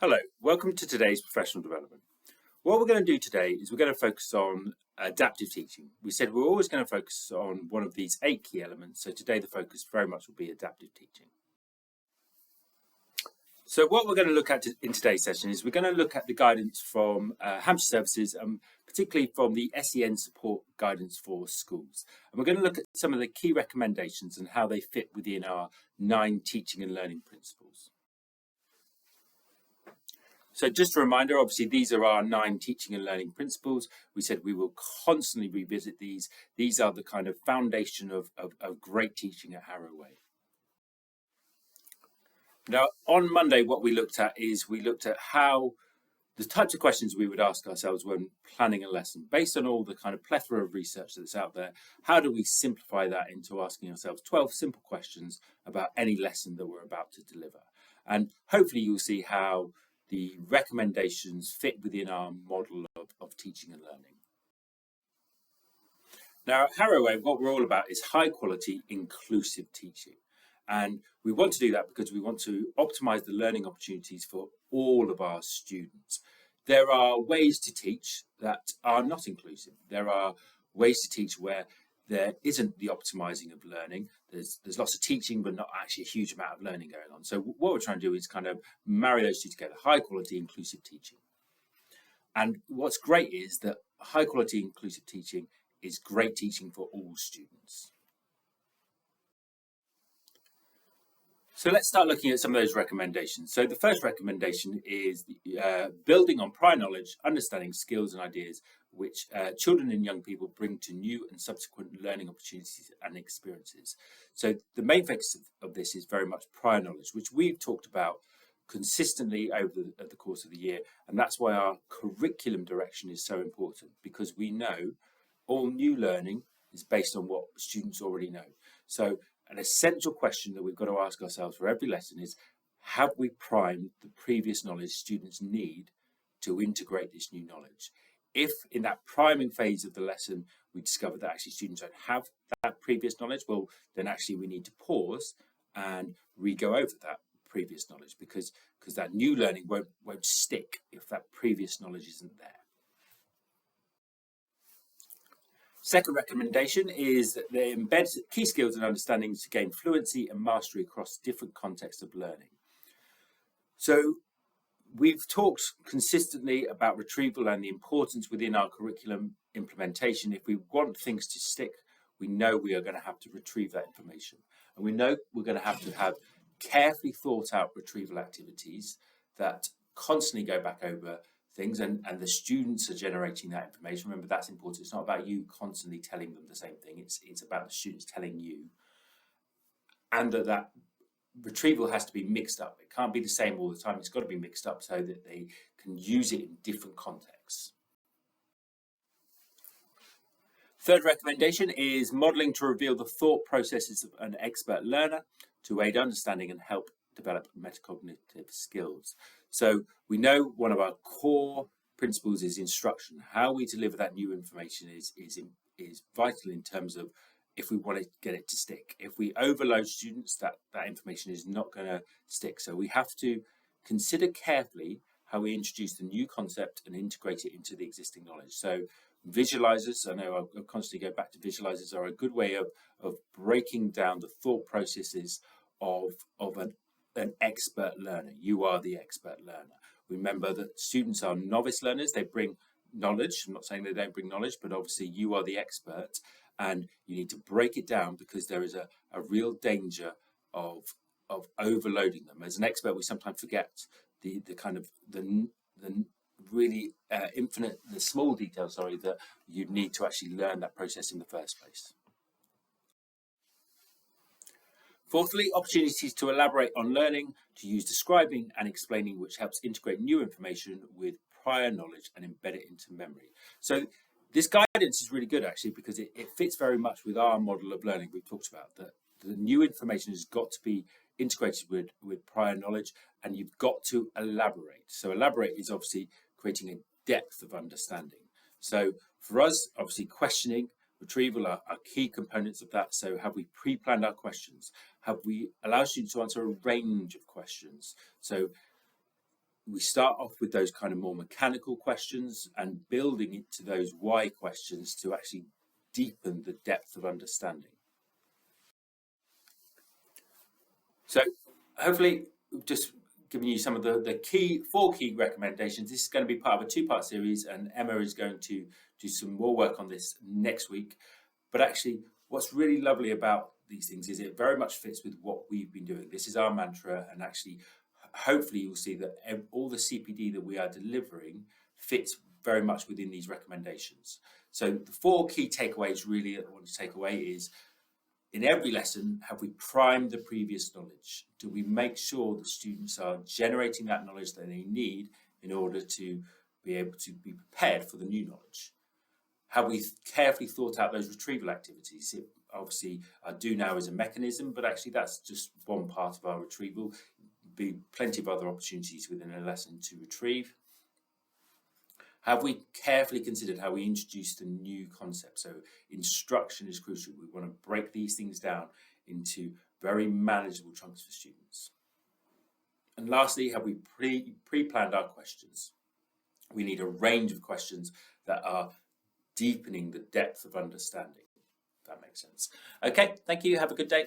Hello, welcome to today's professional development. What we're going to do today is we're going to focus on adaptive teaching. We said we're always going to focus on one of these 8 key elements, so today the focus very much will be adaptive teaching. So what we're going to look at in today's session is we're going to look at the guidance from Hampshire Services, particularly from the SEN support guidance for schools. And we're going to look at some of the key recommendations and how they fit within our 9 teaching and learning principles. So just a reminder, obviously, these are our 9 teaching and learning principles. We said we will constantly revisit these. These are the kind of foundation of great teaching at Harroway. Now, on Monday, what we looked at is we looked at how the types of questions we would ask ourselves when planning a lesson. Based on all the kind of plethora of research that's out there, how do we simplify that into asking ourselves 12 simple questions about any lesson that we're about to deliver? And hopefully you'll see how the recommendations fit within our model of teaching and learning. Now at Harroway, what we're all about is high quality, inclusive teaching. And we want to do that because we want to optimize the learning opportunities for all of our students. There are ways to teach that are not inclusive. There are ways to teach where there isn't the optimizing of learning. There's lots of teaching, but not actually a huge amount of learning going on. So what we're trying to do is kind of marry those two together, high quality, inclusive teaching. And what's great is that high quality, inclusive teaching is great teaching for all students. So let's start looking at some of those recommendations. So the first recommendation is building on prior knowledge, understanding skills and ideas which children and young people bring to new and subsequent learning opportunities and experiences. So the main focus of this is very much prior knowledge, which we've talked about consistently over the course of the year. And that's why our curriculum direction is so important, because we know all new learning is based on what students already know. So an essential question that we've got to ask ourselves for every lesson is, have we primed the previous knowledge students need to integrate this new knowledge? If in that priming phase of the lesson we discover that actually students don't have that previous knowledge, well, then actually we need to pause and re-go over that previous knowledge, because that new learning won't stick if that previous knowledge isn't there. Second recommendation is that they embed key skills and understandings to gain fluency and mastery across different contexts of learning. So we've talked consistently about retrieval and the importance within our curriculum implementation. If we want things to stick, we know we are going to have to retrieve that information. And we know we're going to have carefully thought out retrieval activities that constantly go back over things, and the students are generating that information. Remember, that's important. It's not about you constantly telling them the same thing. It's about the students telling you. And that retrieval has to be mixed up. It can't be the same all the time. It's got to be mixed up so that they can use it in different contexts. Third recommendation is modelling to reveal the thought processes of an expert learner to aid understanding and help develop metacognitive skills. So we know one of our core principles is instruction. How we deliver that new information is vital in terms of if we want to get it to stick. If we overload students, that information is not going to stick. So we have to consider carefully how we introduce the new concept and integrate it into the existing knowledge. So visualizers, I know I'll constantly go back to visualizers, are a good way of breaking down the thought processes of an expert learner. You are the expert learner. Remember that students are novice learners. They bring knowledge. I'm not saying they don't bring knowledge, but obviously you are the expert, and you need to break it down because there is a real danger of overloading them. As an expert, we sometimes forget the really the small details, that you need to actually learn that process in the first place. Fourthly, opportunities to elaborate on learning, to use describing and explaining, which helps integrate new information with prior knowledge and embed it into memory. So this guidance is really good, actually, because it fits very much with our model of learning we've talked about, that the new information has got to be integrated with prior knowledge, and you've got to elaborate. So elaborate is obviously creating a depth of understanding. So for us, obviously, questioning, retrieval are key components of that. So have we pre-planned our questions? Have we allowed students to answer a range of questions? So we start off with those kind of more mechanical questions and building it to those why questions to actually deepen the depth of understanding. So hopefully we've just given you some of the four key recommendations. This is going to be part of a two-part series, and Emma is going to do some more work on this next week. But actually, what's really lovely about these things is it very much fits with what we've been doing. This is our mantra, and actually, hopefully you'll see that all the CPD that we are delivering fits very much within these recommendations. So the four key takeaways really that I want to take away is, in every lesson, have we primed the previous knowledge? Do we make sure that students are generating that knowledge that they need in order to be able to be prepared for the new knowledge? Have we carefully thought out those retrieval activities? Obviously, our do now is a mechanism, but actually that's just one part of our retrieval. There'll be plenty of other opportunities within a lesson to retrieve. Have we carefully considered how we introduce the new concept? So instruction is crucial. We want to break these things down into very manageable chunks for students. And lastly, have we pre-planned our questions? We need a range of questions that are deepening the depth of understanding, if that makes sense. Okay, thank you. Have a good day.